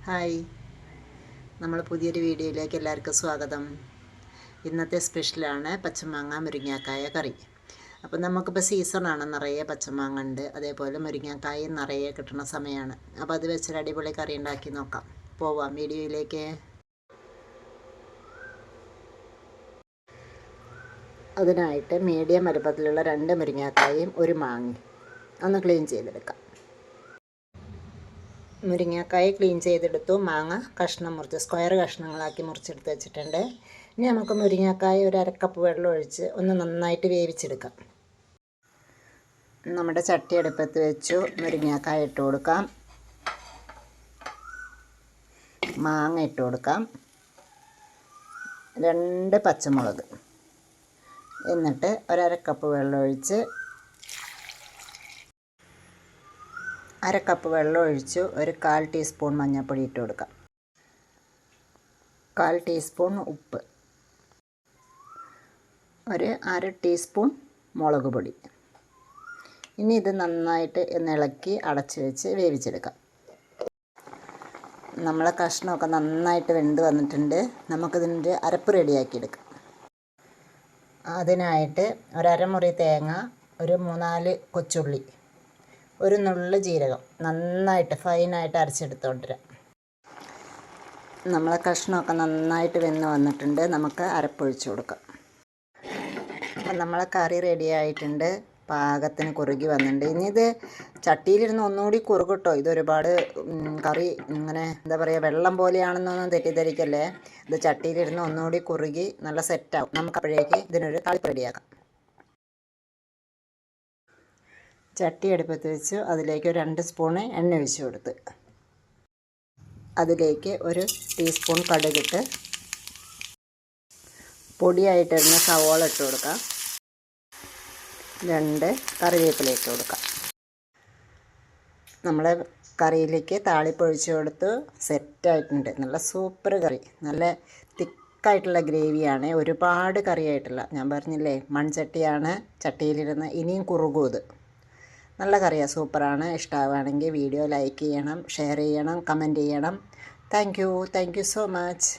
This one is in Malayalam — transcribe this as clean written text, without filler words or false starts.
ഹായ്, നമ്മൾ പുതിയൊരു വീഡിയോയിലേക്ക് എല്ലാവർക്കും സ്വാഗതം. ഇന്നത്തെ സ്പെഷ്യലാണ് പച്ചമാങ്ങ മുരിങ്ങാക്കായ കറി. അപ്പം നമുക്കിപ്പോൾ സീസണാണ്, നിറയെ പച്ചമാങ്ങ ഉണ്ട്, അതേപോലെ മുരിങ്ങാക്കായ നിറയെ കിട്ടുന്ന സമയമാണ്. അപ്പോൾ അത് വെച്ചൊരു അടിപൊളി കറി ഉണ്ടാക്കി നോക്കാം. പോവാം വീഡിയോയിലേക്ക്. അതിനായിട്ട് മീഡിയം വലുപ്പത്തിലുള്ള 2 മുരിങ്ങാക്കായും ഒരു മാങ്ങ ഒന്ന് ക്ലീൻ ചെയ്തെടുക്കാം. മുരിങ്ങക്കായ ക്ലീൻ ചെയ്തെടുത്തു. മാങ്ങ കഷ്ണം മുറിച്ച് സ്ക്വയർ കഷ്ണങ്ങളാക്കി മുറിച്ചെടുത്ത് വെച്ചിട്ടുണ്ട്. ഇനി നമുക്ക് മുരിങ്ങക്കായ ഒരു 1/2 കപ്പ് വെള്ളം ഒഴിച്ച് ഒന്ന് നന്നായിട്ട് വേവിച്ചെടുക്കാം. നമ്മുടെ ചട്ടി അടുപ്പത്ത് വെച്ചു. മുരിങ്ങക്കായ ഇട്ട് കൊടുക്കാം, മാങ്ങ ഇട്ട് കൊടുക്കാം, 2 പച്ചമുളക്, എന്നിട്ട് ഒരു 1/2 കപ്പ് വെള്ളം ഒഴിച്ച് 1/2 കപ്പ് വെള്ളം ഒഴിച്ചു. ഒരു 1/4 ടീസ്പൂൺ മഞ്ഞൾപ്പൊടി ഇട്ട് കൊടുക്കാം, 1/4 ടീസ്പൂൺ ഉപ്പ്, ഒരു 1/2 ടീസ്പൂൺ മുളക് പൊടി. ഇനി ഇത് നന്നായിട്ട് ഇളക്കി അടച്ച് വെച്ച് വേവിച്ചെടുക്കാം. നമ്മളെ കഷ്ണമൊക്കെ നന്നായിട്ട് വെന്ത് വന്നിട്ടുണ്ട്. നമുക്കിതിൻ്റെ അരപ്പ് റെഡിയാക്കിയെടുക്കാം. അതിനായിട്ട് ഒരു അരമുറി തേങ്ങ, ഒരു 3-4 കൊച്ചുള്ളി, ഒരു നുള്ള് ജീരകം നന്നായിട്ട് ഫൈനായിട്ട് അരച്ചെടുത്തോണ്ടിരാം. നമ്മളെ കഷ്ണമൊക്കെ നന്നായിട്ട് വെന്ന് വന്നിട്ടുണ്ട്. നമുക്ക് അരപ്പൊഴിച്ച് കൊടുക്കാം. അപ്പം നമ്മളെ കറി റെഡി ആയിട്ടുണ്ട്. പാകത്തിന് കുറുകി വന്നിട്ടുണ്ട്. ഇനി ഇത് ചട്ടിയിലിരുന്ന് ഒന്നുകൂടി കുറുകട്ടോ. ഇതൊരുപാട് കറി ഇങ്ങനെ എന്താ പറയുക, വെള്ളം പോലെയാണെന്നൊന്നും തെറ്റിദ്ധരിക്കല്ലേ. ഇത് ചട്ടിയിലിരുന്ന് ഒന്നുകൂടി കുറുകി നല്ല സെറ്റാവും. നമുക്കപ്പോഴേക്ക് ഇതിനൊരു താളിപ്പ് റെഡിയാക്കാം. ചട്ടി അടുപ്പത്ത് വെച്ച് അതിലേക്ക് ഒരു 2 സ്പൂണ് എണ്ണ ഒഴിച്ച് കൊടുത്ത് അതിലേക്ക് ഒരു ടീസ്പൂൺ കടുകിട്ട് പൊടിയായിട്ടിരുന്ന സവോള ഇട്ട് കൊടുക്കാം, 2 കറിവേപ്പില ഇട്ട് കൊടുക്കാം. നമ്മളെ കറിയിലേക്ക് താളിപ്പൊഴിച്ച് കൊടുത്ത് സെറ്റായിട്ടുണ്ട്. നല്ല സൂപ്പർ കറി, നല്ല തിക്കായിട്ടുള്ള ഗ്രേവിയാണ്, ഒരുപാട് കറിയായിട്ടില്ല. ഞാൻ പറഞ്ഞില്ലേ, മൺചട്ടിയാണ്, ചട്ടിയിലിരുന്ന് ഇനിയും കുറുകും. ഇത് നല്ല കറിയാണ്, സൂപ്പറാണ്. ഇഷ്ടമാവുകയാണെങ്കിൽ വീഡിയോ ലൈക്ക് ചെയ്യണം, ഷെയർ ചെയ്യണം, കമൻറ്റ് ചെയ്യണം. Thank you so much.